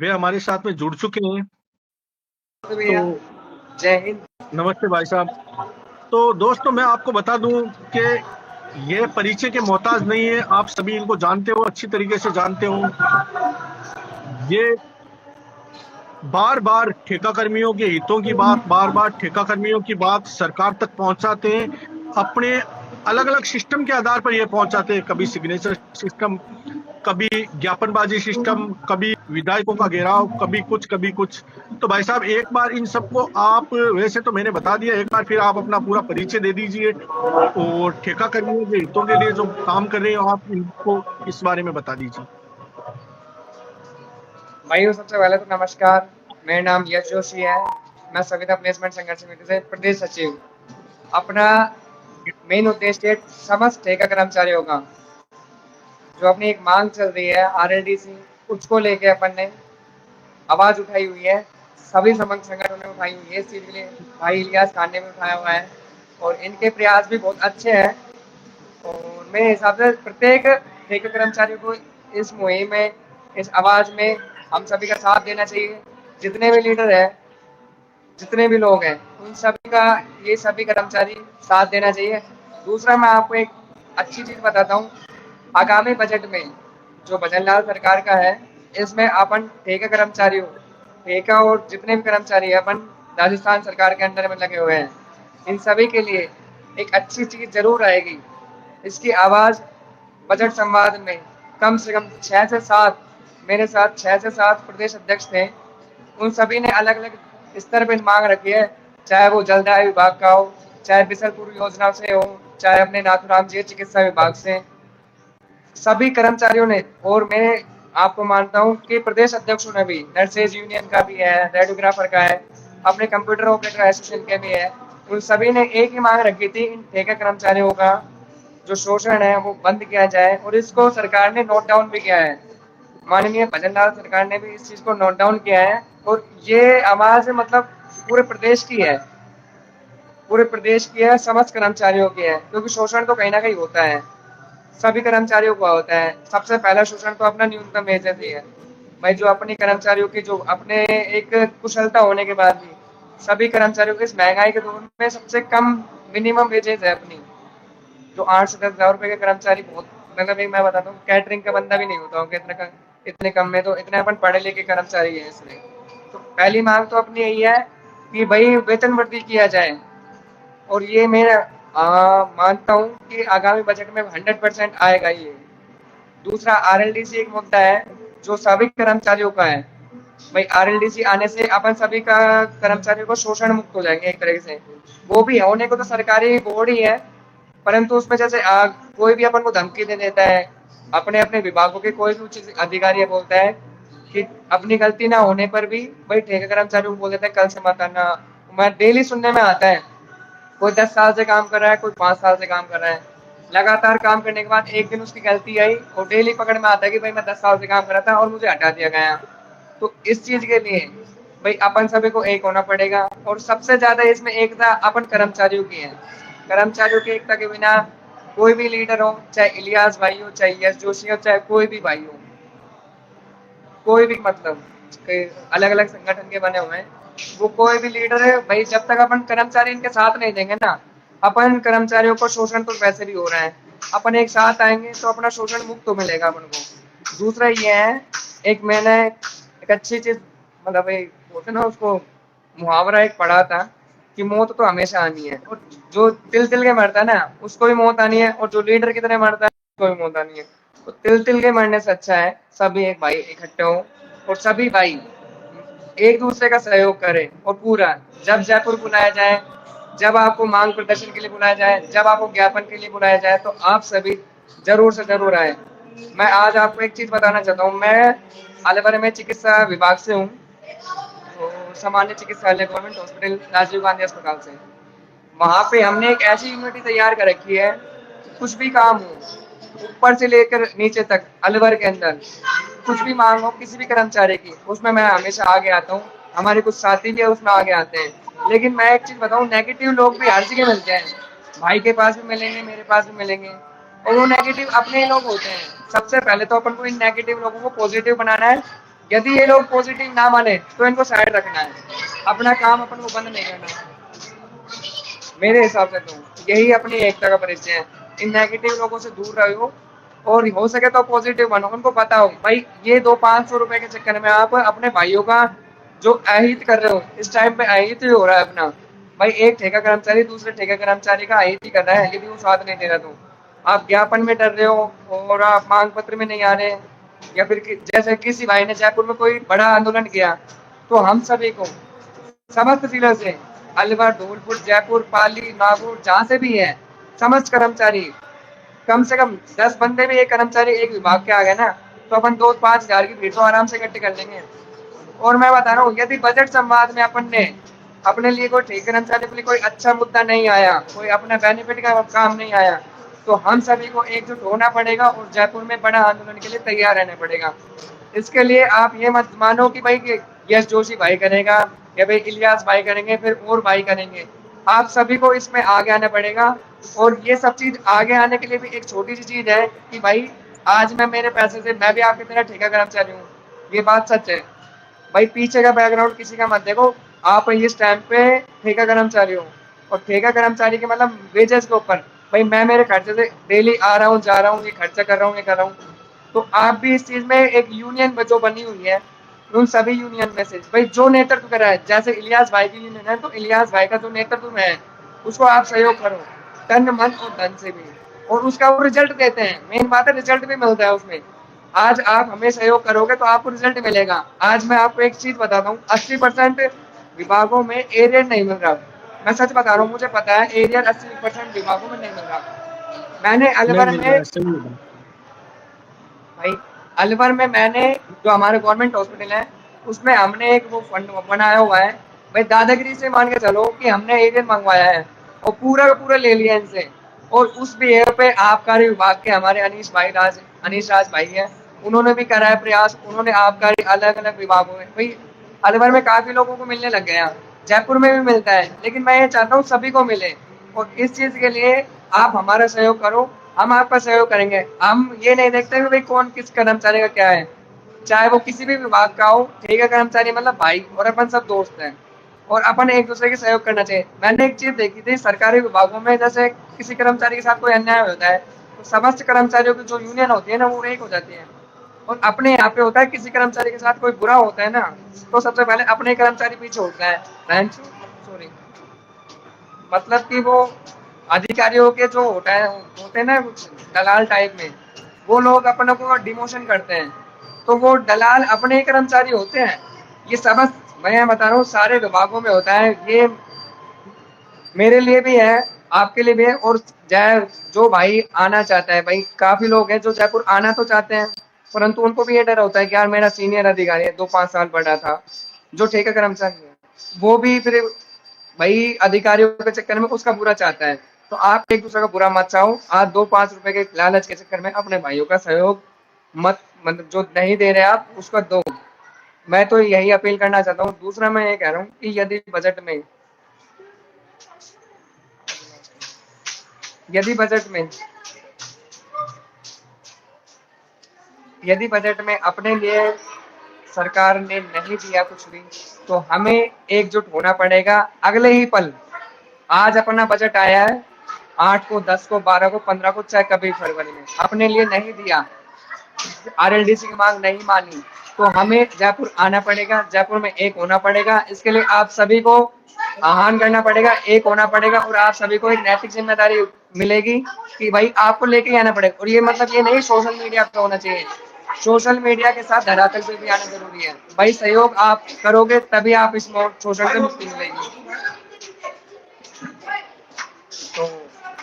वे हमारे साथ में जुड़ चुके हैं। तो तो भैया, जय हिंद। नमस्ते भाई साहब। तो दोस्तों मैं आपको बता दूं कि ये परिचय के मोहताज नहीं है, आप सभी इनको जानते हो, अच्छी तरीके से जानते हो। ये बार बार ठेका कर्मियों के हितों की बात, बार बार ठेका कर्मियों की बात सरकार तक पहुंचाते हैं। अपने अलग अलग सिस्टम के आधार पर ये पहुंचाते हैं, कभी सिग्नेचर सिस्टम, कभी ज्ञापनबाजी सिस्टम, कभी विधायकों का घेराव, कभी कुछ कभी कुछ। तो भाई साहब एक बार इन सबको आप, वैसे तो मैंने बता दिया, एक बार फिर आप अपना पूरा परिचय दे दीजिए और ठेका कर्मियों के हितों के लिए जो काम कर रहे हो आप इनको इस बारे में बता दीजिए। भाइयों, सबसे पहले तो नमस्कार। मेरा नाम यश जोशी है। मैं संविदा प्लेसमेंट संघर्ष समिति से प्रदेश सचिव हूँ। अपना मेन उद्देश्य समस्त ठेका कर्मचारियों का जो अपनी एक मांग चल रही है आरएलडीसी, उसको लेके अपन ने आवाज उठाई हुई है। सभी समस्त संगठनों ने उठाई हुई है इस चीज के लिए। भाई इलियास खान ने भी उठाया हुआ है और इनके प्रयास भी बहुत अच्छे हैं। और मेरे हिसाब से प्रत्येक ठेका कर्मचारी को इस मुहिम में, इस आवाज में हम सभी का साथ देना चाहिए। जितने भी लीडर हैं, जितने भी लोग हैं, उन सभी का, ये सभी कर्मचारी साथ देना चाहिए। दूसरा, मैं आपको एक अच्छी चीज बताता हूँ। आगामी बजट में जो भजनलाल सरकार का है, इसमें अपन ठेका कर्मचारियों, ठेका और जितने भी कर्मचारी हैं, अपन राजस्थान सरकार के अंडर में लगे हुए हैं, इन सभी के लिए एक अच्छी चीज जरूर आएगी। इसकी आवाज बजट संवाद में कम से कम 6 से 7, मेरे साथ 6 से 7 प्रदेश अध्यक्ष थे। उन सभी ने अलग अलग स्तर पर मांग रखी है, चाहे वो जलदाय विभाग का हो, चाहे बिसलपुर योजना से हो, चाहे अपने नाथुराम जी चिकित्सा विभाग से। सभी कर्मचारियों ने, और मैं आपको मानता हूँ कि प्रदेश अध्यक्षों ने भी, नर्सेज यूनियन का भी है, रेडियोग्राफर का है, अपने कंप्यूटर ऑपरेटर एसोसिएशन के भी है, उन सभी ने एक ही मांग रखी थी, इन ठेका कर्मचारियों का जो शोषण है वो बंद किया जाए। और इसको सरकार ने नोट डाउन भी किया है। माननीय भजनलाल सरकार ने भी इस चीज को नोट डाउन किया है। और ये आवाज मतलब पूरे प्रदेश की है, पूरे प्रदेश की है, समस्त कर्मचारियों की है। क्योंकि शोषण तो कहीं ना कहीं होता है, सभी कर्मचारियों को होता है। सबसे पहला शोषण तो अपना न्यूनतम वेतन ही है भाई। जो अपनी कर्मचारियों की, जो अपने एक कुशलता होने के बाद भी सभी कर्मचारियों को इस महंगाई के दौर में सबसे कम मिनिमम वेजेज है अपनी, जो 8 से 10 हज़ार रुपए के कर्मचारी बहुत, मतलब एक मैं बताता हूँ, कैटरिंग का बंदा भी नहीं होता होगा इतने कम में। तो इतने अपन पढ़े लिखे कर्मचारी है इसमें। तो पहली मांग तो अपनी यही है कि भाई वेतन वृद्धि किया जाए। और ये मैं मानता हूँ कि आगामी बजट में 100% आएगा ये। दूसरा, आरएलडीसी एक मुद्दा है जो सभी कर्मचारियों का है। भाई आरएलडीसी आने से अपन सभी का कर्मचारियों को शोषण मुक्त हो जाएंगे एक तरह से। वो भी होने को तो सरकारी बोर्ड ही है, परंतु उसमें जैसे कोई भी अपन को धमकी दे देता है, अपने अपने विभागों के कोई भी उच्च अधिकारी बोलता है कि अपनी गलती ना होने पर भी भाई ठेका कर्मचारियों को बोल देता है कल से मत आना। मैं डेली सुनने में आता है, कोई 10 साल से काम कर रहा है, कोई 5 साल से काम कर रहा है, लगातार काम करने के बाद एक दिन उसकी गलती आई और डेली पकड़ में आता है कि भाई मैं 10 साल से काम कर रहा था और मुझे हटा दिया गया। तो इस चीज के लिए भाई अपन सभी को एक होना पड़ेगा। और सबसे ज्यादा इसमें एकता अपन कर्मचारियों की है। कर्मचारियों की एकता के बिना कोई भी लीडर हो, चाहे इलियास भाई हो, चाहे यश जोशी हो, चाहे कोई भी भाई हो, कोई भी, मतलब अलग अलग संगठन के बने हुए हैं, वो कोई भी लीडर है भाई, जब तक अपन कर्मचारी इनके साथ नहीं देंगे ना, अपन कर्मचारियों को शोषण तो वैसे भी हो रहा है, अपन एक साथ आएंगे तो अपना शोषण मुक्त तो मिलेगा अपन को। दूसरा ये है, एक मैंने एक अच्छी चीज, मतलब एक बोलते ना उसको, मुहावरा एक पढ़ा था कि मौत तो हमेशा आनी है, और जो तिल तिल के मरता है ना उसको भी मौत आनी है, और जो लीडर की तरह मरता है उसको भी मौत आनी है। तो तिल तिल के मरने से अच्छा है सभी एक भाई इकट्ठे हो और सभी भाई एक दूसरे का सहयोग करें। और पूरा, जब जयपुर बुलाया जाए, जब आपको मांग प्रदर्शन के लिए बुलाया जाए, जब आपको ज्ञापन के लिए बुलाया जाए, तो आप सभी जरूर से जरूर आए। मैं आज आपको एक चीज बताना चाहता हूँ। मैं अलवर में चिकित्सा विभाग से हूँ, तो सामान्य चिकित्सालय गवर्नमेंट हॉस्पिटल राजीव गांधी अस्पताल से। वहां पे हमने एक ऐसी यूनिटी तैयार कर रखी है, कुछ भी काम हो, ऊपर से लेकर नीचे तक, अलवर के अंदर कुछ भी मांग हो किसी भी कर्मचारी की, उसमें मैं हमेशा आगे आता हूँ। हमारे कुछ साथी भी है उसमें आगे आते हैं। लेकिन मैं एक चीज बताऊँ, नेगेटिव लोग भी हर जगह मिलते हैं। भाई के पास भी मिलेंगे, मेरे पास भी मिलेंगे, और वो नेगेटिव अपने ही लोग होते हैं। सबसे पहले तो अपन को इन नेगेटिव लोगों को पॉजिटिव बनाना है, यदि ये लोग पॉजिटिव ना माने तो इनको साइड रखना है, अपना काम अपन को बंद नहीं करना। मेरे हिसाब से तो यही अपनी एकता का परिचय है। इन नेगेटिव लोगों से दूर रहो और हो सके तो पॉजिटिव बनो। उनको पता हो भाई ये 200-500 रुपए के चक्कर में आप अपने भाइयों का जो अहित कर रहे हो, इस टाइम पे अहित ही हो रहा है अपना। भाई एक ठेका कर्मचारी दूसरे ठेका कर्मचारी का अहित ही कर रहा है यदि वो साथ नहीं दे रहा तो। आप ज्ञापन में डर रहे हो और आप मांग पत्र में नहीं आ रहे, या फिर जैसे किसी भाई ने जयपुर में कोई बड़ा आंदोलन किया, तो हम सभी को समस्त जिलों से, अलवर, धौलपुर, जयपुर, पाली, नागौर, जहाँ से भी है, समस्त कर्मचारी कम से कम 10 बंदे भी एक कर्मचारी एक विभाग के आ गए ना, तो अपन 2-5 हजार की भीड़ तो आराम से इकट्ठे कर लेंगे। और मैं बता रहा हूँ यदि बजट संवाद में अपन ने अपने लिए कोई ठीक कर्मचारी के लिए कोई अच्छा मुद्दा नहीं आया, कोई अपना बेनिफिट का काम नहीं आया, तो हम सभी को एकजुट होना पड़ेगा और जयपुर में बड़ा आंदोलन के लिए तैयार रहना पड़ेगा। इसके लिए आप ये मत मानो कि भाई कि यश जोशी भाई करेगा या भाई इलियास भाई करेंगे फिर और भाई करेंगे। आप सभी को इसमें आगे आना पड़ेगा। और ये सब चीज आगे आने के लिए भी एक छोटी सी चीज है कि भाई आज मैं मेरे पैसे से मैं भी आपकी तरह ठेका कर्मचारी हूँ, ये बात सच है। भाई पीछे का बैकग्राउंड किसी का मत देखो, आप इस टाइम पे ठेका कर्मचारी हो और ठेका कर्मचारी के मतलब वेजेस के ऊपर भाई मैं मेरे खर्चे से डेली आ रहा हूँ जा रहा हूँ, ये खर्चा कर रहा हूँ ये कर रहा हूँ। तो आप भी इस चीज में एक यूनियन जो बनी हुई है, उन सभी यूनियन में से भाई जो नेतृत्व कर रहा है, जैसे इलियास भाई की यूनियन है तो इलियास भाई का जो नेतृत्व है उसको आप सहयोग करो तन मन और धन से भी, और उसका वो रिजल्ट देते हैं। मेन बात है रिजल्ट भी मिलता है उसमें। आज आप हमें सहयोग करोगे तो आपको रिजल्ट मिलेगा। आज मैं आपको एक चीज बताता हूँ, 80% विभागों में एरियर नहीं मिल रहा। मैं सच बता रहा हूँ, मुझे पता है एरियर 80% विभागों में नहीं मिल रहा। मैंने नहीं अलवर मिल रहा में है, सही है। भाई अलवर में मैंने जो हमारे गवर्नमेंट हॉस्पिटल है उसमें हमने एक वो फंड बनाया हुआ है। भाई दादागिरी से मान के चलो कि हमने एरियर मंगवाया है और पूरा का पूरा ले लिया इनसे। और उस बिहेव पे आबकारी विभाग के हमारे अनीश राज भाई है, उन्होंने भी करा है प्रयास। उन्होंने आबकारी अलग अलग विभागों में भाई अलवर में काफी लोगों को मिलने लग गया, जयपुर में भी मिलता है, लेकिन मैं ये चाहता हूँ सभी को मिले। और इस चीज के लिए आप हमारा सहयोग करो, हम आपका सहयोग करेंगे। हम ये नहीं देखते कि भाई कौन किस कर्मचारी का क्या है, चाहे वो किसी भी विभाग का हो, ठीक है कर्मचारी मतलब भाई और अपन सब दोस्त हैं और अपन एक दूसरे के सहयोग करना चाहिए। मैंने एक चीज देखी थी सरकारी विभागों में, जैसे किसी कर्मचारी के साथ कोई अन्याय होता है तो समस्त कर्मचारियों की जो यूनियन होती है ना वो एक हो जाती है। और अपने यहाँ पे होता है किसी कर्मचारी के साथ कोई बुरा होता है ना तो सबसे पहले अपने कर्मचारी पीछे होता है, सॉरी, मतलब कि वो अधिकारियों के जो होते हैं ना कुछ दलाल टाइप में, वो लोग अपने को डिमोशन करते हैं, तो वो दलाल अपने ही कर्मचारी होते हैं। ये समझ मैं बता रहा हूँ सारे विभागों में होता है ये, मेरे लिए भी है आपके लिए भी है। और जो भाई आना चाहता है, भाई काफी लोग हैं जो जयपुर आना तो चाहते हैं परंतु उनको भी ये डर होता है कि यार मेरा सीनियर अधिकारी है 2-5 साल बड़ा था, जो ठेका कर्मचारी है वो भी फिर भाई अधिकारियों के चक्कर में उसका बुरा चाहता है। तो आप एक दूसरे का बुरा मत चाहो, आज 2-5 रुपए के लालच के चक्कर में अपने भाइयों का सहयोग मत, मतलब जो नहीं दे रहे आप उसका दो। मैं तो यही अपील करना चाहता हूँ। दूसरा मैं ये कह रहा हूँ कि यदि बजट में यदि बजट में अपने लिए सरकार ने नहीं दिया कुछ भी, तो हमें एकजुट होना पड़ेगा अगले ही पल। आज अपना बजट आया है 8 को, 10 को, 12 को, 15 को, चाहे कभी फरवरी में अपने लिए नहीं दिया, आरएलडीसी की मांग नहीं मानी, तो हमें जयपुर आना पड़ेगा, जयपुर में एक होना पड़ेगा। इसके लिए आप सभी को आह्वान करना पड़ेगा, एक होना पड़ेगा और आप सभी को एक नैतिक जिम्मेदारी मिलेगी कि भाई आपको लेके आना पड़ेगा। और ये मतलब ये नहीं सोशल मीडिया पे होना चाहिए, सोशल मीडिया के साथ धरातल पे भी आना जरूरी है। भाई सहयोग आप करोगे तभी आप इस शोषण से मुक्ति मिलेगी। तो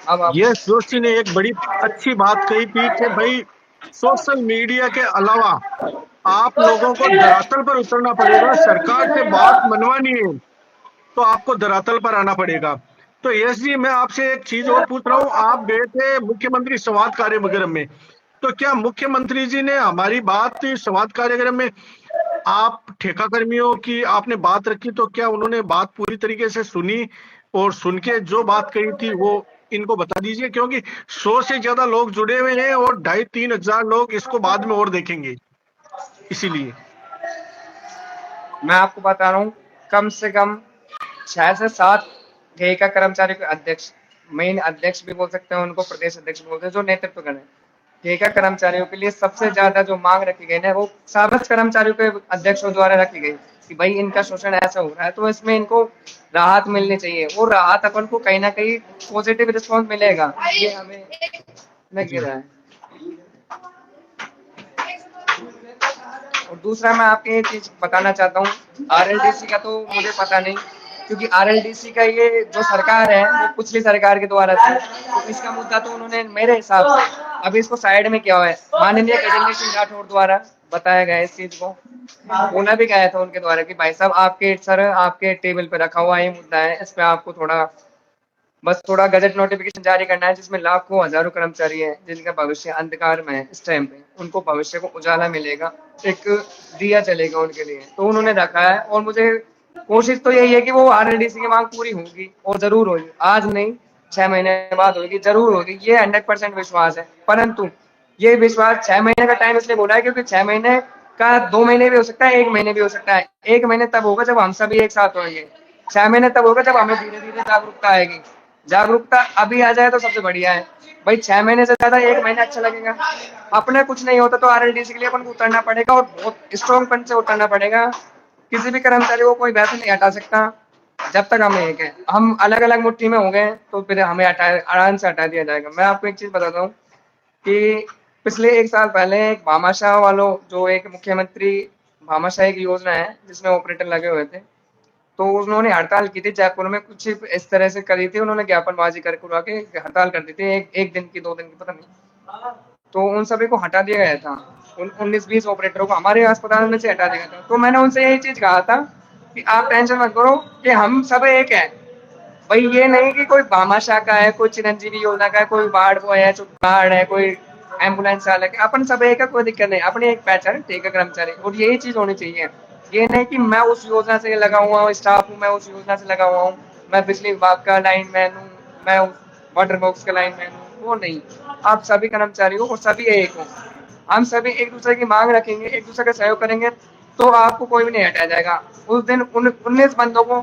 अब आप यस जोशी ने एक बड़ी अच्छी बात कही थी कि भाई सोशल मीडिया के अलावा आप लोगों को धरातल पर उतरना पड़ेगा। सरकार से बात मनवानी है तो आपको धरातल पर आना पड़ेगा। तो यस जी, मैं आपसे एक चीज और पूछ रहा हूँ, आप गए थे मुख्यमंत्री संवाद कार्यक्रम में, तो क्या मुख्यमंत्री जी ने हमारी बात संवाद कार्यक्रम में आप ठेका कर्मियों की आपने बात रखी, तो क्या उन्होंने बात पूरी तरीके से सुनी और सुन के जो बात कही थी वो इनको बता दीजिए, क्योंकि 100 से ज्यादा लोग जुड़े हुए हैं और 2,500-3,000 लोग इसको बाद में और देखेंगे, इसीलिए। मैं आपको बता रहा हूँ, कम से कम 6 से 7 ठेका कर्मचारी के अध्यक्ष, मेन अध्यक्ष भी बोल सकते हैं उनको, प्रदेश अध्यक्ष भी बोलते हैं, जो नेतृत्व करें। ठेका कर्मचारियों के लिए सबसे ज्यादा जो मांग रखी गई है वो साबस कर्मचारियों के अध्यक्षों द्वारा रखी गई कि भाई इनका शोषण ऐसा हो रहा है, तो इसमें इनको राहत मिलनी चाहिए। वो राहत अपन को कहीं ना कहीं पॉजिटिव रिस्पॉन्स मिलेगा, ये हमें लग जी रहा है। और दूसरा मैं आपको एक चीज बताना चाहता हूँ, आरएलडीसी का तो मुझे पता नहीं, क्योंकि आरएलडीसी का ये जो सरकार है वो पिछली सरकार के द्वारा थी, तो इसका मुद्दा तो उन्होंने मेरे हिसाब से अभी इसको साइड में किया हुआ है। माननीय गजेंद्र सिंह राठौर द्वारा बताया गया है इस चीज को, बोला भी गया था उनके द्वारा कि भाई साहब आपके सर आपके टेबल पे रखा हुआ ये मुद्दा है, इस पे आपको थोड़ा बस थोड़ा गजट नोटिफिकेशन जारी करना है, जिसमें लाखों हजारों कर्मचारी हैं जिनका भविष्य अंधकार में है इस टाइम पे, उनको भविष्य को उजाला मिलेगा, एक दिया चलेगा उनके लिए, तो उन्होंने रखा है। और मुझे कोशिश तो यही है कि वो आरएलडीसी की मांग पूरी होगी, और जरूर होगी, आज नहीं 6 महीने बाद होगी, जरूर होगी, ये 100% विश्वास है। परंतु ये विश्वास 6 महीने का टाइम इसलिए बोला है क्योंकि 6 महीने का 2 महीने भी हो सकता है, 1 महीने भी हो सकता है। 1 महीने तब होगा जब हम सभी एक साथ होंगे, 6 महीने तब होगा जब हमें धीरे धीरे जागरूकता आएगी। जागरूकता अभी आ जाए तो सबसे बढ़िया है भाई, 6 महीने से ज्यादा 1 महीना अच्छा लगेगा। अपने कुछ नहीं होता तो आरएलडीसी के लिए अपन को उतरना पड़ेगा, और बहुत स्ट्रॉन्ग पन से उतरना पड़ेगा। किसी भी कर्मचारी को कोई वैसे नहीं हटा सकता जब तक हम एक है, हम अलग अलग मुट्ठी में हो गए तो फिर हमें हटा आराम से हटा दिया जाएगा। मैं आपको एक चीज बताता हूँ कि पिछले 1 साल पहले एक भामाशाह वालों, जो एक मुख्यमंत्री भामाशाह एक योजना है जिसमें ऑपरेटर लगे हुए थे, तो उन्होंने हड़ताल की थी जयपुर में, कुछ इस तरह से करी थी, उन्होंने ज्ञापनबाजी कर करवा के हड़ताल कर दी थी, एक दिन की 2 दिन की पता नहीं, तो उन सभी को हटा दिया गया था। उन 19-20 ऑपरेटरों को हमारे अस्पताल में से हटा दिया गया था। तो मैंने उनसे यही चीज कहा था कि आप टेंशन मत करो कि हम सब एक है भाई, ये नहीं कि कोई भामाशाह का है, कोई चिरंजीवी योजना का है, कोई वार्ड बॉय है, चुनार है, कोई एम्बुलेंस चालक है, अपन सब एक है, कोई दिक्कत नहीं, अपनी एक पहचान ठीक है कर्मचारी, और यही चीज होनी चाहिए। ये नहीं कि मैं उस योजना से लगा हुआ हूँ, स्टाफ हूँ, मैं उस योजना से लगा हुआ हूँ, मैं बिजली विभाग का लाइन मैन हूँ, मैं वाटर बॉक्स का लाइन मैन हूँ, वो नहीं। आप सभी कर्मचारी हो और सभी एक हो, हम सभी एक दूसरे की मांग रखेंगे, एक दूसरे का सहयोग करेंगे, तो आपको कोई भी नहीं हटाया जाएगा। उस दिन 19 बंदों को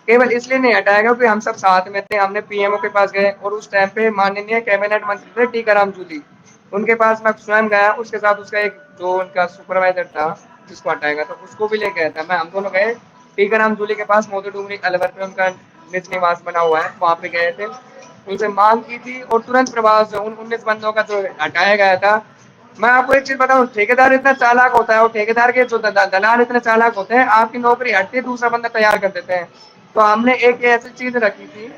केवल इसलिए नहीं हटाया गया क्योंकि हम सब साथ में थे, हमने पीएमओ के पास गए, और उस टाइम पे माननीय कैबिनेट मंत्री थे टीकाराम जूली, उनके पास मैं स्वयं गया, उसके साथ उसका एक जो उनका सुपरवाइजर था जिसको हटाया गया था उसको भी लेके गया था मैं, हम दोनों गए टीकाराम जूली के पास, मोती डूंगरी अलवर पे उनका निज निवास बना हुआ है, वहां पे गए थे, उनसे मांग की थी, और तुरंत प्रभाव से उन 19 बंदों का जो हटाया गया था। मैं आपको एक चीज बताऊं, ठेकेदार इतना चालाक होता है, और ठेकेदार के जो दलाल इतने चालाक होते हैं, आपकी नौकरी हटती है दूसरा बंदा तैयार कर देते हैं। तो हमने एक ऐसी चीज रखी थी,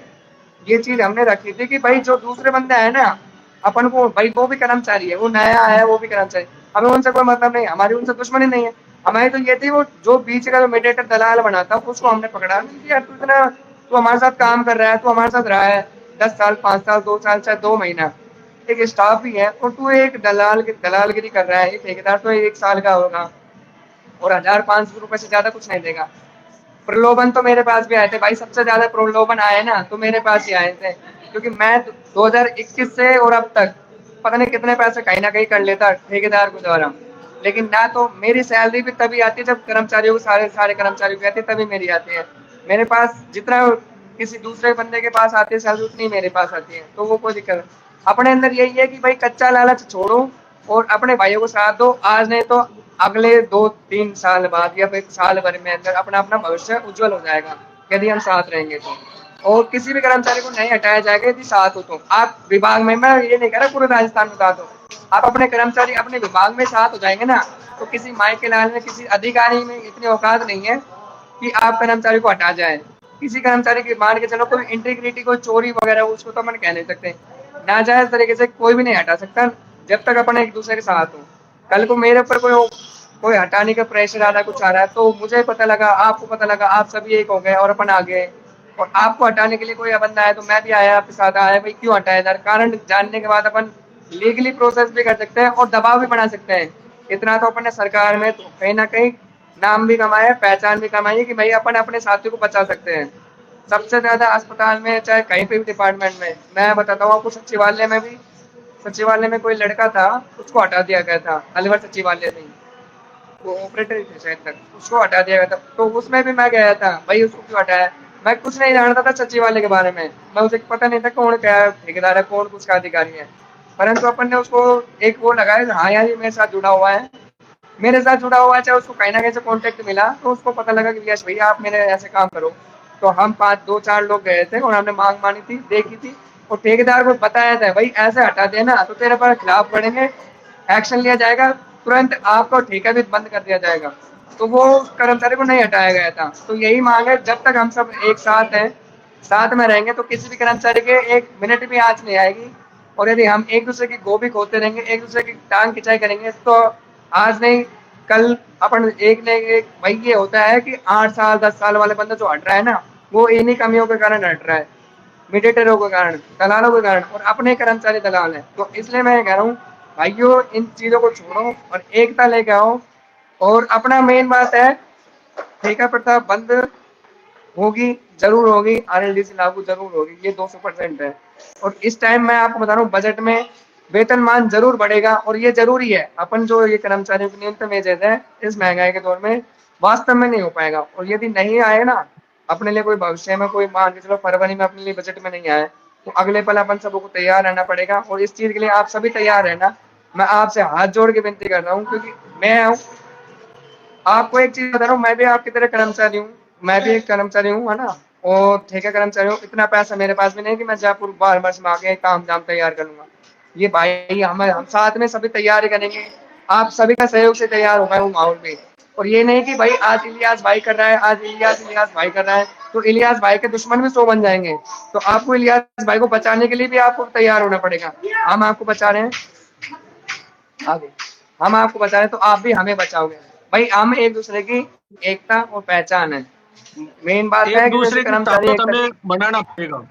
ये चीज हमने रखी थी कि भाई जो दूसरे बंदे है ना, अपन को भाई वो भी कर्मचारी है, वो नया है वो भी कर्मचारी, हमें उनसे कोई मतलब नहीं, हमारी उनसे दुश्मनी नहीं है। हमारी तो ये थी वो जो बीच का जो मीडिएटर दलाल बना था उसको हमने पकड़ा कि यार तू इतना, तू हमारे साथ काम कर रहा है, तू हमारे साथ रहा है 10 साल, 5 साल, 2 साल, चाहे 2 महीना, एक स्टाफ ही है, और तू एक दलालगिरी कर रहा है। एक ठेकेदार तो 1 साल का होगा और 1,000-500 रुपए से ज्यादा कुछ नहीं देगा। प्रलोभन तो मेरे पास भी आए थे भाई, सबसे ज्यादा प्रलोभन आए ना तो मेरे पास ही आए थे, क्योंकि मैं 2021 से और अब तक पता नहीं कितने पैसे कहीं ना कहीं कर लेता ठेकेदार के द्वारा, लेकिन ना तो मेरी सैलरी भी तभी आती है जब कर्मचारियों को, सारे सारे कर्मचारियों की आती है तभी मेरी आती है। मेरे पास जितना किसी दूसरे बंदे के पास आती है सैलरी, उतनी मेरे पास आती है, तो वो कोई दिक्कत नहीं। अपने अंदर यही है कि भाई कच्चा लालच छोड़ो और अपने भाइयों को साथ दो, आज नहीं तो अगले 2-3 साल बाद या फिर साल भर में अंदर अपना अपना भविष्य उज्जवल हो जाएगा यदि हम साथ रहेंगे तो। और किसी भी कर्मचारी को नहीं हटाया जाएगा यदि साथ हो तो। आप विभाग में, मैं ये नहीं कह रहा पूरे राजस्थान में साथ हो, आप अपने कर्मचारी अपने विभाग में साथ हो जाएंगे ना, तो किसी माई के लाल में किसी अधिकारी में इतनी औकात नहीं है कि आप कर्मचारी को हटा जाए। किसी कर्मचारी की मान के चलो कोई इंटीग्रिटी, कोई चोरी वगैरह, उसको तो अपन कह नहीं सकते, नाजायज तरीके से कोई भी नहीं हटा सकता जब तक अपन एक दूसरे के साथ हो। कल को मेरे ऊपर कोई कोई हटाने का प्रेशर आ रहा है, कुछ आ रहा है, तो मुझे पता लगा, आपको पता लगा, आप सभी एक हो गए और अपन आ गए, और आपको हटाने के लिए कोई बंदा आया तो मैं भी आया आपके साथ, आया भाई क्यों हटाया यार, कारण जानने के बाद अपन लीगली प्रोसेस भी कर सकते हैं और दबाव भी बना सकते हैं। इतना तो अपन ने सरकार में तो कहीं ना कहीं नाम भी कमाया, पहचान भी कमाई है कि भाई अपन अपने साथियों को बचा सकते हैं। सबसे ज्यादा अस्पताल में चाहे कहीं पे भी डिपार्टमेंट में, मैं बताता हूँ आपको, सचिवालय में भी, सचिवालय में कोई लड़का था उसको हटा दिया गया था अलवर सचिवालय में, वो ऑपरेटर ही थे शायद तक, उसको हटा दिया गया था। तो उसमें भी मैं गया था, भाई उसको क्यों हटाया? मैं कुछ नहीं जानता था सचिवालय के बारे में, मैं उसे पता नहीं था कौन क्या है, ठेकेदार है कौन उसका अधिकारी है। परंतु अपन ने उसको एक वो लगाया, हाँ यार ये मेरे साथ जुड़ा हुआ है, मेरे साथ जुड़ा हुआ है, चाहे उसको कहीं ना कहीं से कॉन्टेक्ट मिला तो उसको पता लगा कि यश भैया आप मेरे ऐसे काम करो। तो हम 5 2 4 लोग गए थे और हमने मांग मानी थी, देखी थी, और ठेकेदार को बताया था भाई ऐसे हटा देना तो तेरे पर खिलाफ पड़ेंगे, एक्शन लिया जाएगा, तुरंत आपको ठेका भी बंद कर दिया जाएगा। तो वो कर्मचारी को नहीं हटाया गया था। तो यही मांग है, जब तक हम सब एक साथ हैं, साथ में रहेंगे, तो किसी भी कर्मचारी के एक मिनट भी आँच नहीं आएगी। और यदि हम एक दूसरे की गोभी खोते रहेंगे, एक दूसरे की टांग खिंचाई करेंगे, तो आज नहीं कल अपन एक ने एक, भाई ये होता है कि 8 साल 10 साल वाले बंदा जो हट रहा है ना, वो इन्हीं कमियों के कारण हट रहा है, मीडिएटरों के कारण, दलालों के कारण, और अपने कर्मचारी दलाल हैं। तो इसलिए मैं कह रहा हूँ भाइयों, इन चीजों को छोड़ो और एकता लेके आओ। और अपना मेन बात है, ठेका प्रथा बंद होगी, जरूर होगी, आरएलडीसी लागू जरूर होगी, ये 200% है। और इस टाइम मैं आपको बता रहा हूँ, बजट में वेतनमान जरूर बढ़ेगा, और ये जरूरी है। अपन जो ये कर्मचारियों की न्यूनतम वेजेस है, इस महंगाई के दौर में वास्तव में नहीं हो पाएगा। और यदि नहीं आए ना, अपने लिए कोई भविष्य में कोई, मान के चलो फरवरी में अपने लिए बजट में नहीं आए, तो अगले पल अपन सबको तैयार रहना पड़ेगा। और इस चीज के लिए आप सभी तैयार रहना, मैं आपसे हाथ जोड़ के विनती कर रहा हूँ, क्योंकि मैं हूँ, आपको एक चीज बता रहा हूँ, मैं भी आपकी तरह कर्मचारी हूँ, मैं भी एक कर्मचारी हूँ, है ना, और ठेका कर्मचारी हूँ। इतना पैसा मेरे पास भी नहीं है कि मैं जयपुर बार बार में आके काम जाम तैयार कर लूंगा। ये भाई हम साथ में सभी तैयारी करेंगे, आप सभी का सहयोग से तैयार होगा वो माहौल में। और ये नहीं कि भाई आज इलियास भाई कर रहा है, आज इलियास भाई कर रहा है, तो इलियास भाई के दुश्मन भी 100 बन जाएंगे। तो आपको इलियास भाई को बचाने के लिए भी आपको तैयार होना पड़ेगा। हम आपको बचा रहे हैं, आगे हम आपको बचा रहे हैं, तो आप भी हमें बचाओगे। भाई हम एक दूसरे की एकता और पहचान है। मेन बात है एक कि जैसे दूसरे की कर्मचारी ताकत एकता, हमें बनाना पड़ेगा,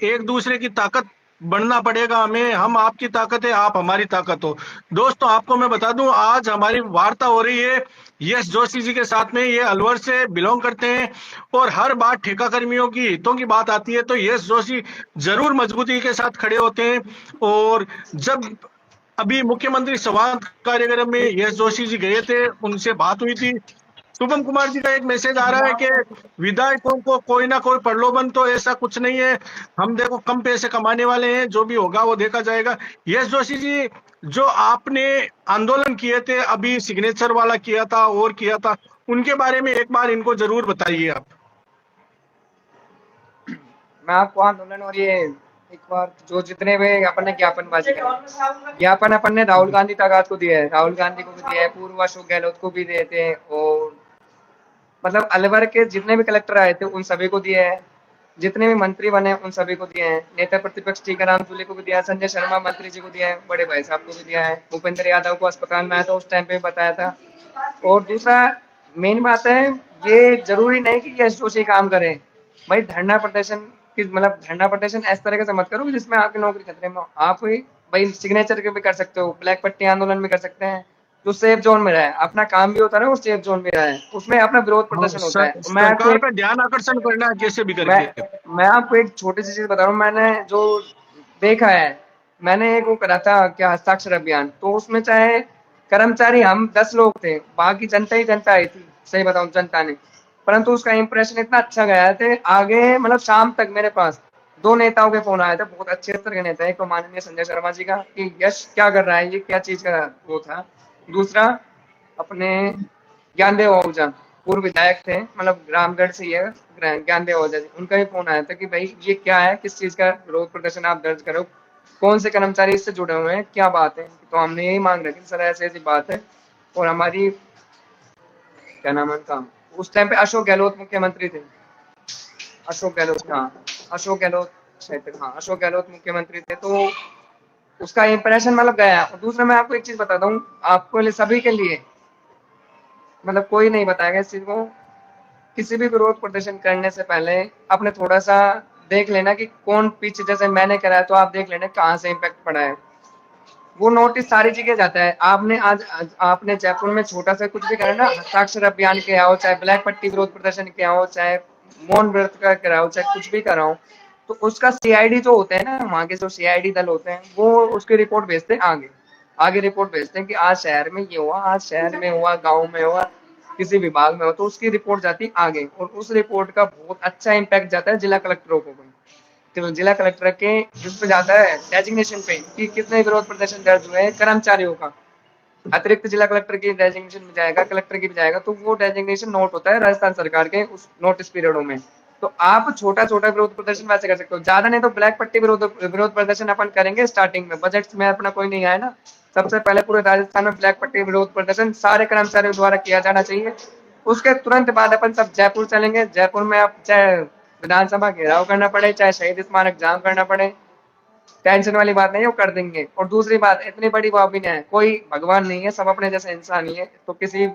एक दूसरे की ताकत बढ़ना पड़ेगा हमें। हम आपकी ताकत है, आप हमारी ताकत हो। दोस्तों आपको मैं बता दूं, आज हमारी वार्ता हो रही है यश जोशी जी के साथ में। ये अलवर से बिलोंग करते हैं, और हर बार ठेका कर्मियों की हितों की बात आती है तो यश जोशी जरूर मजबूती के साथ खड़े होते हैं। और जब अभी मुख्यमंत्री संवाद कार्यक्रम में यश जोशी जी गए थे, उनसे बात हुई थी। शुभम कुमार जी का एक मैसेज आ रहा है कि विधायकों को कोई ना कोई प्रलोभन, तो ऐसा कुछ नहीं है, हम देखो कम पैसे कमाने वाले हैं, जो भी होगा वो देखा जाएगा। यश जोशी जी, जो आपने आंदोलन किए थे, अभी सिग्नेचर वाला किया था और किया था, उनके बारे में एक बार इनको जरूर बताइए आप। मैं आपको आंदोलन और ये एक बार जो जितने भी अपन ने ज्ञापनबाजी करी, ज्ञापन अपन ने राहुल गांधी तक को दिया है, राहुल गांधी को भी दिया है, पूर्व अशोक गहलोत को भी दिए थे, और मतलब अलवर के जितने भी कलेक्टर आए थे उन सभी को दिए हैं, जितने भी मंत्री बने उन सभी को दिए हैं, नेता प्रतिपक्ष टीकाराम जूली को भी दिया है, संजय शर्मा मंत्री जी को दिया है, बड़े भाई साहब को भी दिया है, भूपेंद्र यादव को अस्पताल में आया था उस टाइम पे बताया था। और दूसरा मेन बात है, ये जरूरी नहीं कि यश जोशी काम करें। भाई धरना प्रदर्शन की, मतलब धरना प्रदर्शन इस तरह से मत करो कि जिसमें आपकी नौकरी खतरे में हो। आप भाई सिग्नेचर के भी कर सकते हो, ब्लैक पट्टी आंदोलन भी कर सकते हैं, जो सेफ जोन में रहे, अपना काम भी होता है ना, वो सेफ जोन में रहे, उसमें अपना विरोध हाँ, प्रदर्शन होता है। मैं आपको सरकार का ध्यान आकर्षण करना है कैसे भी मैं करके। मैं आपको एक छोटी सी चीज बता रहा हूँ, मैंने जो देखा है, मैंने एक वो करा था क्या, हस्ताक्षर अभियान, तो उसमें चाहे कर्मचारी हम 10 लोग थे, बाकी जनता ही जनता आई थी, सही बताऊं जनता ने, परंतु उसका इंप्रेशन इतना अच्छा गया थे आगे, मतलब शाम तक मेरे पास 2 नेताओं के फोन आए थे, बहुत अच्छे स्तर के नेता है, एक तो माननीय संजय शर्मा जी का कि यश क्या कर रहा है, ये क्या चीज का वो था। दूसरा अपने ज्ञानदेव आहूजा, पूर्व विधायक थे, मतलब रामगढ़ से ही है, ज्ञानदेव आहूजा जी, उनका भी फोन आया था कि भाई ये क्या है, किस चीज का विरोध प्रदर्शन आप दर्ज करो, कौन से कर्मचारी इससे जुड़े हुए हैं, क्या बात है। तो हमने यही मांग रखी सर, ऐसी ऐसी बात है। और हमारी क्या नाम है उनका, उस टाइम पे अशोक गहलोत मुख्यमंत्री थे, अशोक गहलोत, हाँ अशोक गहलोत, शायद हाँ अशोक गहलोत मुख्यमंत्री थे, तो उसका इंप्रेशन मतलब गया। और दूसरा मैं आपको एक चीज बताता हूँ, आपको लिए सभी के लिए, मतलब कोई नहीं बताएगा इस चीज को, किसी भी विरोध प्रदर्शन करने से पहले आपने थोड़ा सा देख लेना कि कौन पीछे, जैसे मैंने करा है तो आप देख लेना कहाँ से इम्पैक्ट पड़ा है। वो नोटिस सारी जगह जाता है। आपने आज आपने जयपुर में छोटा सा कुछ भी करा ना, हस्ताक्षर अभियान किया हो, चाहे ब्लैक पट्टी विरोध प्रदर्शन किया हो, चाहे मौन व्रत का करा हो, चाहे कुछ भी करा हो, तो उसका सीआईडी जो होते हैं ना, वहाँ के जो सीआईडी दल होते हैं, वो उसकी रिपोर्ट भेजते हैं आगे। आगे रिपोर्ट भेजते हैं कि आज शहर में ये हुआ, आज शहर में हुआ, गांव में हुआ, किसी विभाग में हो, तो उसकी रिपोर्ट जाती है आगे, और उस रिपोर्ट का बहुत अच्छा इम्पैक्ट जाता है जिला कलेक्टरों को। तो जिला कलेक्टर के जिस पे जाता है डेजिग्नेशन पे कि कितने विरोध प्रदर्शन दर्ज हुए हैं कर्मचारियों का, अतिरिक्त जिला कलेक्टर की डेजिग्नेशन में जाएगा, कलेक्टर की भी जाएगा, तो वो डेजिग्नेशन नोट होता है राजस्थान सरकार के उस नोटिस पीरियडों में। तो आप छोटा छोटा विरोध प्रदर्शन वैसे कर सकते हो, ज्यादा नहीं तो ब्लैक पट्टी विरोध विरोध प्रदर्शन अपन करेंगे स्टार्टिंग में, बजट में अपना कोई नहीं आया ना, सबसे पहले पूरे राजस्थान में ब्लैक पट्टी विरोध प्रदर्शन सारे कर्मचारियों द्वारा किया जाना चाहिए। उसके तुरंत बाद अपन सब जयपुर चलेंगे, जयपुर में आप चाहे विधानसभा घेराव करना पड़े, चाहे शहीद स्मारक जाम करना पड़े, टेंशन वाली बात नहीं है, वो कर देंगे। और दूसरी बात, इतनी बड़ी बात भी नहीं है, कोई भगवान नहीं है, सब अपने जैसे इंसान ही है, तो किसी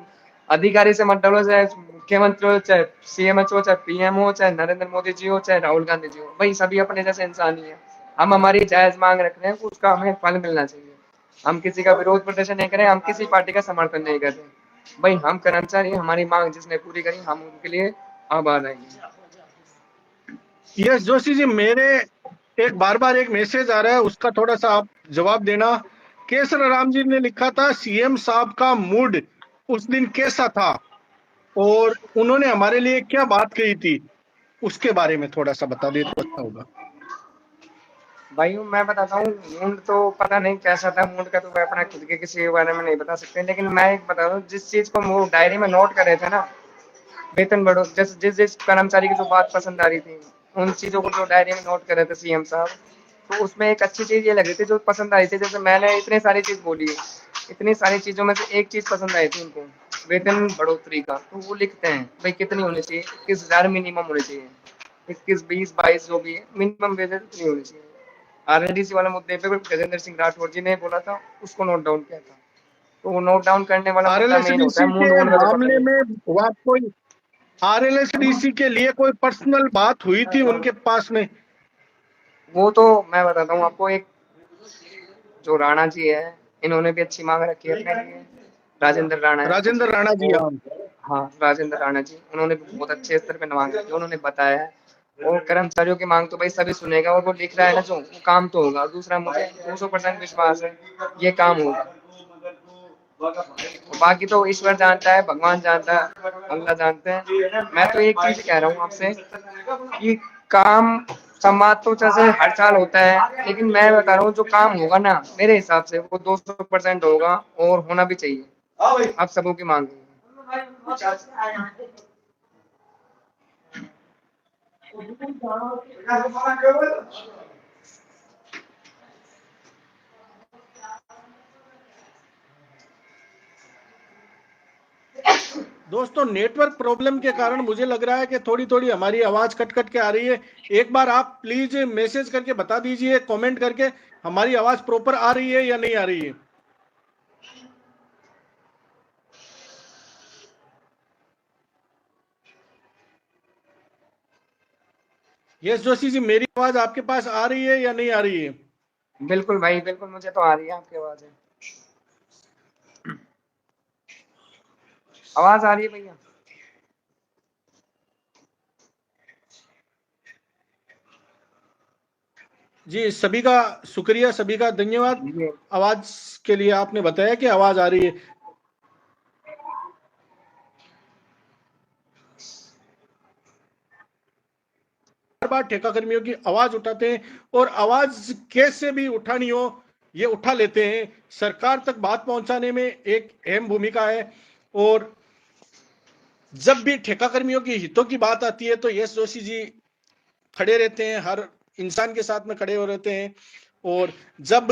अधिकारी से मत डरो, चाहे मुख्यमंत्री हो, चाहे सीएम हो, चाहे पीएम हो, चाहे नरेंद्र मोदी जी हो, चाहे राहुल गांधी जी हो, भाई सभी अपने जैसे इंसान ही है। हम हमारी जायज मांग रख रहे हैं, उसका हमें फल मिलना चाहिए। हम किसी का विरोध प्रदर्शन नहीं करें, हम किसी पार्टी का समर्थन नहीं करते, भाई हम कर्मचारी, हमारी मांग जिसने पूरी करी हम उनके लिए आभार रहेंगे। यस जोशी जी, मेरे एक बार बार एक मैसेज आ रहा है, उसका थोड़ा सा आप जवाब देना। केसर राम जी ने लिखा था सीएम साहब का मूड उस दिन कैसा था और उन्होंने हमारे लिए क्या बात कही थी, उसके बारे में थोड़ा सा बता दे तो अच्छा होगा। भाई मैं बताता हूँ, मूड तो पता नहीं कैसा था, मूड का तो मैं अपना खुद के किसी के बारे में नहीं बता सकते, लेकिन मैं एक बता दूँ, जिस चीज को वो डायरी में नोट कर रहे थे ना, वेतन बढ़ो, जिस जिस जिस कर्मचारी की जो बात पसंद आ रही थी, उन चीजों को जो डायरी में नोट कर रहे थे सीएम साहब, तो उसमें एक अच्छी चीज ये लगी थी जो पसंद आई थी। जैसे मैंने इतनी सारी चीज बोली है, इतनी सारी चीजों में से एक चीज पसंद आई थी उनको, वेतन बढ़ोतरी का। तो वो लिखते हैं भाई कितनी होनी चाहिए, 21,000 मिनिमम होनी चाहिए, 21, 20, 22 जो भी है, मिनिमम वेतन इतनी होनी चाहिए। आरएलडीसी वाले मुद्दे पे गजेंद्र सिंह राठौर जी ने बोला था, उसको नोट डाउन किया था। तो वो नोट डाउन करने वाला मुद्दा मेन होता है, आरएलएसडीसी मूड के वूड का तो पता मामले नहीं। में हुआ कोई, आरएलएसडीसी के लिए कोई पर्सनल बात हुई थी उनके पास में? वो तो मैं बताता हूँ आपको, एक जो राणा जी है, इन्होंने भी अच्छी मांग रखी है अपने लिए, राजेंद्र राणा है राजेंद्र राणा जी, वो। हाँ। हाँ, राजेंद्र राणा जी, उन्होंने भी बहुत अच्छे स्तर पे मांग रखी है, उन्होंने बताया है। और कर्मचारियों की मांग तो भाई सभी सुनेगा, और वो लिख रहा है ना जो, वो काम तो होगा। दूसरा, मुझे 200% विश्वास है ये काम होगा। बाकी तो ईश्वर जानता है, भगवान जानता है, अल्लाह जानते हैं। मैं तो एक चीज कह रहा हूँ आपसे कि काम संवाद तो जैसे हर साल होता है, लेकिन मैं बता रहा हूँ जो काम होगा ना, मेरे हिसाब से वो 200% होगा, और होना भी चाहिए। आप सबों की मांग दोस्तों, नेटवर्क प्रॉब्लम के कारण मुझे लग रहा है कि थोड़ी थोड़ी हमारी आवाज कट कट के आ रही है। एक बार आप प्लीज मैसेज करके बता दीजिए, कमेंट करके, हमारी आवाज प्रॉपर आ रही है या नहीं आ रही है। यस जोशी जी, मेरी आवाज आपके पास आ रही है या नहीं आ रही है? बिल्कुल भाई, बिल्कुल, मुझे तो आ रही है आपकी आवाज। आवाज आ रही है भैया? जी, सभी का शुक्रिया, सभी का धन्यवाद। ये आवाज के लिए आपने बताया कि आवाज आ रही है। बार बार ठेका कर्मियों की आवाज उठाते हैं, और आवाज कैसे भी उठानी हो ये उठा लेते हैं। सरकार तक बात पहुंचाने में एक अहम भूमिका है, और जब भी ठेका कर्मियों की हितों की बात आती है तो यश जोशी जी खड़े रहते हैं, हर इंसान के साथ में खड़े हो रहते हैं। और जब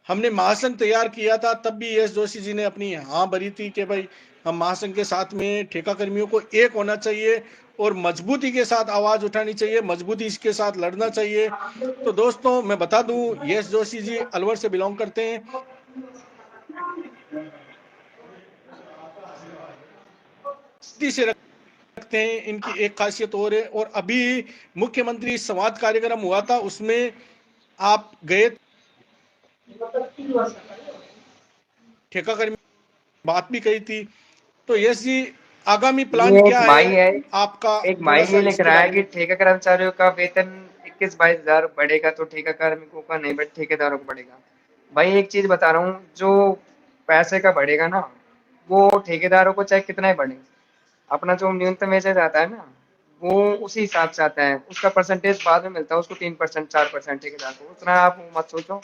हमने महासंघ तैयार किया था तब भी यश जोशी जी ने अपनी हाँ भरी थी कि भाई हम महासंघ के साथ में ठेका कर्मियों को एक होना चाहिए और मजबूती के साथ आवाज उठानी चाहिए, मजबूती के साथ लड़ना चाहिए। तो दोस्तों, मैं बता दूं, यश जोशी जी अलवर से बिलोंग करते हैं, से रखते हैं। इनकी एक खासियत और है, और अभी मुख्यमंत्री संवाद कार्यक्रम हुआ था, उसमें आप गए, ठेका कर्मी बात भी कही थी। तो यश जी, आगामी प्लान ये क्या एक है भाई है, आपका, एक भाई थोड़ा सा ये लिख इसके रहा है बारे कि में? ठेका कर्मचारियों का वेतन 21-22 हजार बढ़ेगा, तो ठेका कार्मिकों का नहीं, बट ठेकेदारों को बढ़ेगा। भाई एक चीज बता रहा हूँ, जो पैसे का बढ़ेगा ना, वो ठेकेदारों को चाहे कितना ही बढ़े, अपना जो न्यूनतम वेतन आता है ना, वो उसी हिसाब से आता है, उसका परसेंटेज बाद में मिलता है उसको, 3% 4% ठेकेदार को, उतना आप मत सोचो।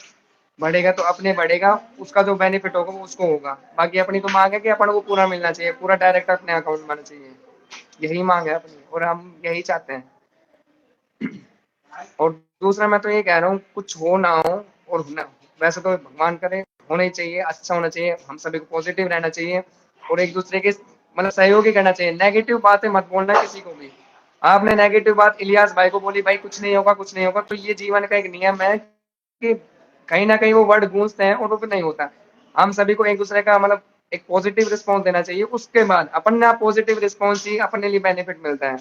बढ़ेगा तो अपने बढ़ेगा, उसका जो बेनिफिट होगा वो उसको होगा। बाकी अपनी तो मांग है कि अपन को पूरा मिलना चाहिए, पूरा डायरेक्ट अपने अकाउंट में आना चाहिए। यही मांग है अपनी, और हम यही चाहते हैं। और दूसरा मैं तो ये कह रहा हूँ, कुछ हो ना हो, और वैसे तो भगवान करे, होना ही चाहिए, अच्छा होना चाहिए, हम सभी को पॉजिटिव रहना चाहिए, और एक दूसरे के मतलब सहयोग ही करना चाहिए। नेगेटिव बातें मत बोलना किसी को भी। आपने नेगेटिव बात इलियास भाई को बोली, भाई कुछ नहीं होगा कुछ नहीं होगा, तो ये जीवन का एक नियम है कि कहीं ना कहीं वो वर्ड गूंजते हैं और वो भी नहीं होता। हम सभी को एक दूसरे का मतलब एक पॉजिटिव रिस्पॉन्स देना चाहिए, उसके बाद अपने आप पॉजिटिव रिस्पॉन्स ही अपने लिए बेनिफिट मिलता है।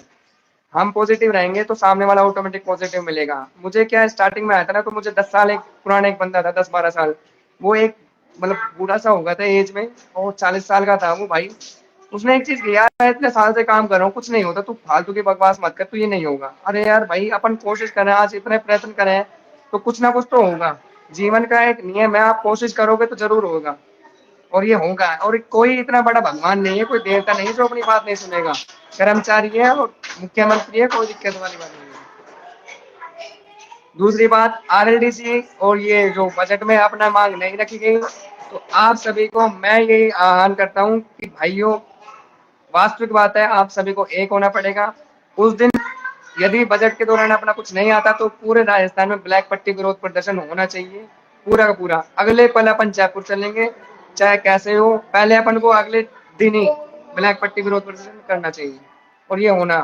हम पॉजिटिव रहेंगे तो सामने वाला ऑटोमेटिक पॉजिटिव मिलेगा। मुझे क्या स्टार्टिंग में आया था ना, तो मुझे 10 साल एक पुराना एक बंदा था, 10-12 साल, वो एक मतलब बूढ़ा सा हो गया था एज में, और 40 साल का था वो भाई। उसने एक चीज की, यार मैं इतने साल से काम कर रहा हूँ कुछ नहीं होता, तू फालतू की बकवास मत कर, तू ये नहीं होगा। अरे यार भाई, अपन कोशिश करें, आज इतने प्रयत्न करें तो कुछ ना कुछ तो होगा। जीवन का एक नियम है, आप कोशिश करोगे तो जरूर होगा, और ये होगा। और कोई इतना बड़ा भगवान नहीं है, कोई देवता नहीं है जो अपनी बात नहीं सुनेगा। कर्मचारी है और मुख्यमंत्री है, कोई दिक्कत वाली बात नहीं है। दूसरी बात, आरएलडीसी और ये जो बजट में अपना मांग नहीं रखी गई, तो आप सभी को मैं यही आह्वान करता हूँ कि भाइयों, वास्तविक बात है, आप सभी को एक होना पड़ेगा। उस दिन यदि बजट के दौरान अपना कुछ नहीं आता, तो पूरे राजस्थान में ब्लैक पट्टी विरोध प्रदर्शन होना चाहिए, पूरा का पूरा। अगले पल अपन जयपुर चलेंगे, चाहे कैसे हो, पहले अपन को अगले दिन ही ब्लैक पट्टी विरोध प्रदर्शन करना चाहिए, और ये होना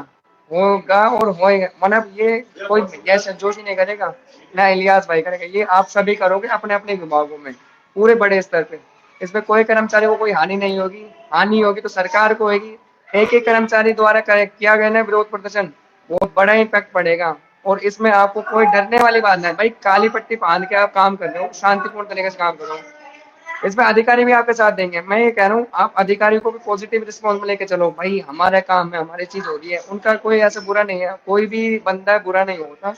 होगा और होएगा। मतलब ये कोई यश जोशी नहीं करेगा, ना इलियास भाई करेगा, ये आप सभी करोगे अपने अपने विभागों में, पूरे बड़े स्तर पे। इसमें कोई कर्मचारी को कोई हानि नहीं होगी, हानि होगी तो सरकार को होगी। एक एक कर्मचारी द्वारा किया गया ना विरोध प्रदर्शन, बहुत बड़ा इम्पैक्ट पड़ेगा। और इसमें आपको कोई डरने वाली बात नहीं भाई, काली पट्टी पहन के आप काम कर रहे हो, शांतिपूर्ण तरीके से काम करो। इसमें अधिकारी भी आपके साथ देंगे। मैं ये कह रहा हूँ, आप अधिकारी को भी पॉजिटिव रिस्पॉन्स में लेके चलो, भाई हमारा काम है, हमारी चीज हो रही है, उनका कोई ऐसा बुरा नहीं है, कोई भी बंदा बुरा नहीं होता।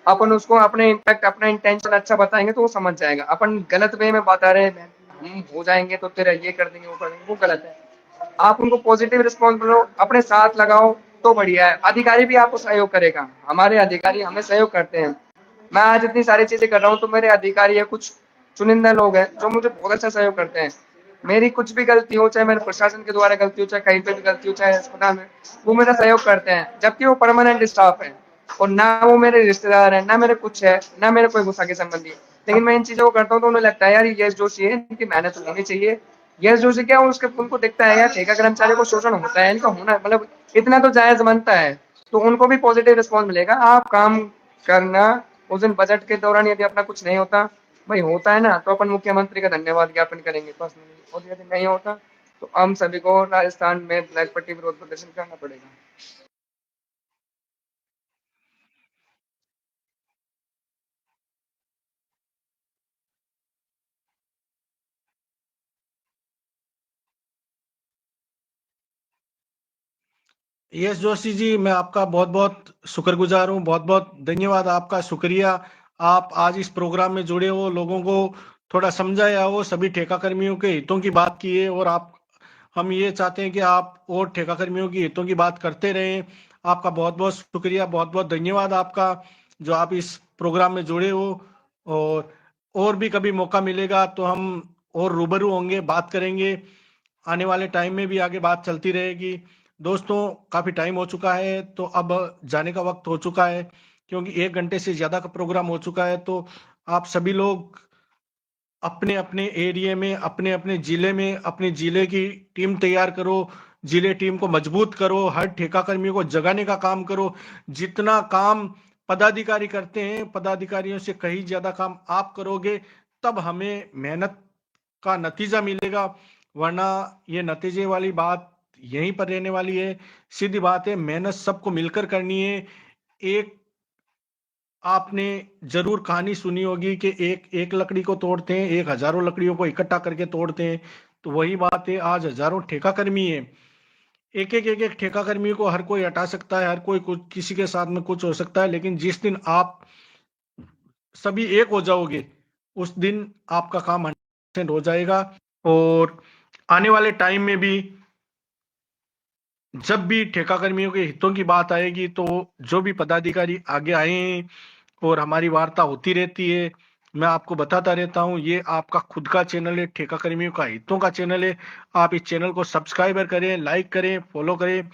अपन उसको अपने इम्पैक्ट अपना इंटेंशन अच्छा बताएंगे तो वो समझ जाएगा। अपन गलत वे में बता रहे हैं, हम हो जाएंगे तो तेरा ये कर देंगे वो कर देंगे, वो गलत है। आप उनको पॉजिटिव रिस्पॉन्स लो, अपने साथ लगाओ, तो बढ़िया है। अधिकारी भी आपको सहयोग करेगा, हमारे अधिकारी हमें सहयोग करते हैं। मैं आज इतनी सारी चीजें कर रहा हूँ तो मेरे अधिकारी है कुछ चुनिंदा लोग हैं जो मुझे बहुत अच्छा सहयोग करते हैं। मेरी कुछ भी गलती हो, चाहे मेरे प्रशासन के द्वारा गलती हो, चाहे कहीं पे भी गलती हो, चाहे अस्पताल में, वो मेरा सहयोग करते हैं, जबकि वो परमानेंट स्टाफ है। और ना वो मेरे रिश्तेदार है, ना मेरे कुछ है, ना मेरे कोई गुस्सा के संबंधी। लेकिन मैं इन चीजों को करता हूँ तो उन्हें लगता है यार ये जोशी है, इनकी मेहनत होनी चाहिए। यश जोशी क्या, उसके उनको दिखता है यार ठेका कर्मचारी को शोषण होता है, इनका होना मतलब इतना तो जायज बनता है, तो उनको भी पॉजिटिव रिस्पॉन्स मिलेगा। आप काम करना। उस दिन बजट के दौरान यदि अपना कुछ नहीं होता, भाई होता है ना, तो अपन मुख्यमंत्री का धन्यवाद ज्ञापन करेंगे पर्सनली, और यदि नहीं होता तो हम सभी को राजस्थान में ब्लैक पट्टी विरोध प्रदर्शन करना पड़ेगा। यस जोशी जी, मैं आपका बहुत बहुत शुक्रगुजार हूँ, बहुत बहुत धन्यवाद आपका, शुक्रिया। आप आज इस प्रोग्राम में जुड़े हो, लोगों को थोड़ा समझाया हो, सभी ठेका कर्मियों के हितों की बात की है, और आप हम ये चाहते हैं कि आप और ठेका कर्मियों की हितों की बात करते रहें। आपका बहुत बहुत शुक्रिया, बहुत बहुत धन्यवाद आपका, जो आप इस प्रोग्राम में जुड़े हो। और भी कभी मौका मिलेगा तो हम और रूबरू होंगे, बात करेंगे। आने वाले टाइम में भी आगे बात चलती रहेगी। दोस्तों, काफी टाइम हो चुका है तो अब जाने का वक्त हो चुका है, क्योंकि 1 घंटे से ज्यादा का प्रोग्राम हो चुका है। तो आप सभी लोग अपने अपने एरिया में, अपने अपने जिले में, अपने जिले की टीम तैयार करो, जिले टीम को मजबूत करो, हर ठेका कर्मियों को जगाने का काम करो। जितना काम पदाधिकारी करते हैं, पदाधिकारियों से कहीं ज्यादा काम आप करोगे, तब हमें मेहनत का नतीजा मिलेगा। वरना ये नतीजे वाली बात यहीं पर रहने वाली है। सीधी बात है, मेहनत सबको मिलकर करनी है। एक आपने जरूर कहानी सुनी होगी कि एक एक लकड़ी को तोड़ते हैं, एक हजारों लकड़ियों को इकट्ठा करके तोड़ते हैं। तो वही बात है, आज हजारों ठेका कर्मी है। एक एक ठेका कर्मी को हर कोई हटा सकता है, हर कोई कुछ किसी के साथ में कुछ हो सकता है, लेकिन जिस दिन आप सभी एक हो जाओगे, उस दिन आपका काम 100% हो जाएगा। और आने वाले टाइम में भी जब भी ठेका कर्मियों के हितों की बात आएगी तो जो भी पदाधिकारी आगे आए हैं और हमारी वार्ता होती रहती है, मैं आपको बताता रहता हूं। ये आपका खुद का चैनल है, ठेका कर्मियों का हितों का चैनल है। आप इस चैनल को सब्सक्राइबर करें, लाइक करें, फॉलो करें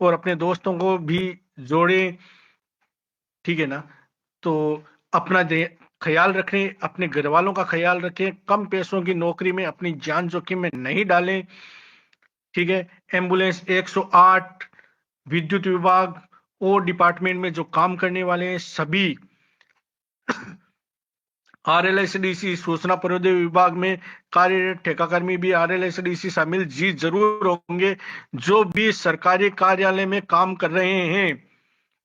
और अपने दोस्तों को भी जोड़ें, ठीक है ना। तो अपना ख्याल रखें, अपने घर वालों का ख्याल रखें, कम पैसों की नौकरी में अपनी जान जोखिम में नहीं डालें, ठीक है। एम्बुलेंस 108, विद्युत विभाग और डिपार्टमेंट में जो काम करने वाले हैं सभी, आरएलएसडीसी सूचना प्रौद्योगिकी विभाग में कार्यरत ठेकाकर्मी भी आरएलएसडीसी शामिल जी जरूर होंगे। जो भी सरकारी कार्यालय में काम कर रहे हैं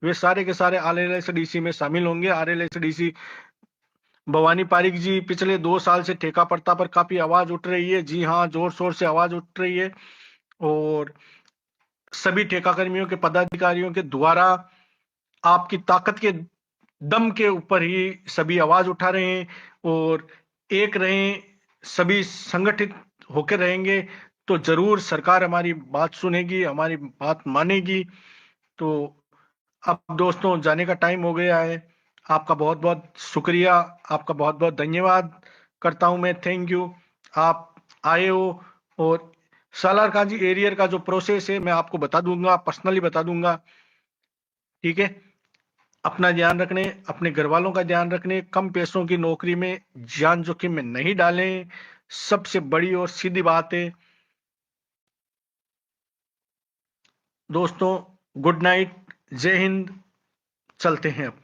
वे सारे के सारे आरएलएसडीसी में शामिल होंगे। आरएलएसडीसी भवानी पारिक जी, पिछले 2 साल से ठेका प्रथा पर काफी आवाज उठ रही है। जी हाँ, जोर शोर से आवाज उठ रही है और सभी ठेका कर्मियों के पदाधिकारियों के द्वारा आपकी ताकत के दम के ऊपर ही सभी आवाज उठा रहे हैं और एक रहें, सभी संगठित होकर रहेंगे तो जरूर सरकार हमारी बात सुनेगी, हमारी बात मानेगी। तो अब दोस्तों जाने का टाइम हो गया है। आपका बहुत बहुत शुक्रिया, आपका बहुत बहुत धन्यवाद करता हूं मैं। थैंक यू, आप आए हो। और सालार काजी एरियर का जो प्रोसेस है मैं आपको बता दूंगा, पर्सनली बता दूंगा, ठीक है। अपना ध्यान रखने, अपने घर वालों का ध्यान रखने, कम पैसों की नौकरी में जान जोखिम में नहीं डालें, सबसे बड़ी और सीधी बात है। दोस्तों गुड नाइट, जय हिंद, चलते हैं अब।